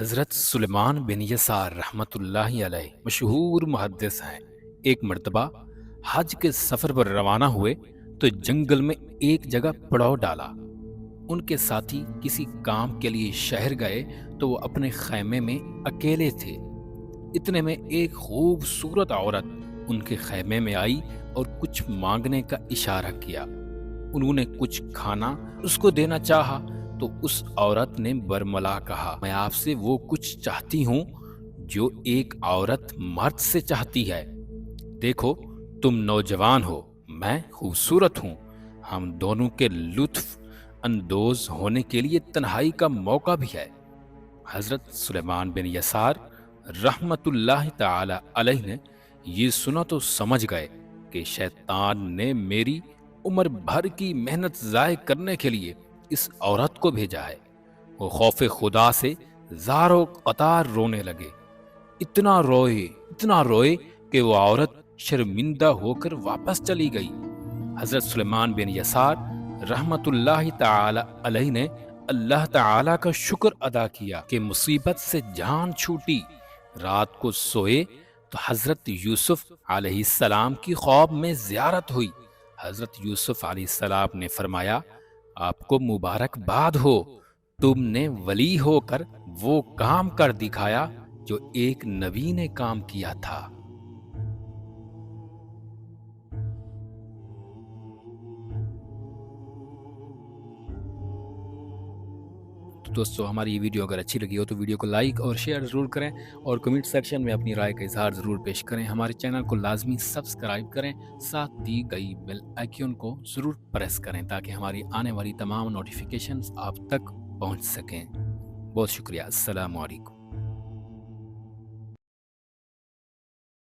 حضرت سلیمان بن یسار رحمۃ اللہ علیہ مشہور محدث ہیں۔ ایک مرتبہ حج کے سفر پر روانہ ہوئے تو جنگل میں ایک جگہ پڑاؤ ڈالا۔ ان کے ساتھی کسی کام کے لیے شہر گئے تو وہ اپنے خیمے میں اکیلے تھے۔ اتنے میں ایک خوبصورت عورت ان کے خیمے میں آئی اور کچھ مانگنے کا اشارہ کیا۔ انہوں نے کچھ کھانا اس کو دینا چاہا تو اس عورت نے برملا کہا، میں آپ سے وہ کچھ چاہتی ہوں جو ایک عورت مرد سے چاہتی ہے۔ دیکھو، تم نوجوان ہو، میں خوبصورت ہوں، ہم دونوں کے لطف اندوز ہونے کے لیے تنہائی کا موقع بھی ہے۔ حضرت سلیمان بن یسار رحمت اللہ تعالی علیہ نے یہ سنا تو سمجھ گئے کہ شیطان نے میری عمر بھر کی محنت ضائع کرنے کے لیے اس عورت کو بھیجا ہے۔ وہ خوف خدا سے زاروں قطار رونے لگے، اتنا روئے کہ وہ عورت شرمندہ ہو کر واپس چلی گئی۔ حضرت سلیمان بن یسار رحمت اللہ تعالی علیہ نے اللہ تعالی کا شکر ادا کیا کہ مصیبت سے جان چھوٹی۔ رات کو سوئے تو حضرت یوسف علیہ السلام کی خواب میں زیارت ہوئی۔ حضرت یوسف علیہ السلام نے فرمایا، آپ کو مبارکباد ہو، تم نے ولی ہو کر وہ کام کر دکھایا جو ایک نبی نے کام کیا تھا۔ تو دوستو، ہماری یہ ویڈیو اگر اچھی لگی ہو تو ویڈیو کو لائک اور شیئر ضرور کریں اور کمنٹ سیکشن میں اپنی رائے کا اظہار ضرور پیش کریں۔ ہمارے چینل کو لازمی سبسکرائب کریں، ساتھ دی گئی بیل آئیکن کو ضرور پریس کریں تاکہ ہماری آنے والی تمام نوٹیفیکیشنز آپ تک پہنچ سکیں۔ بہت شکریہ۔ السلام علیکم۔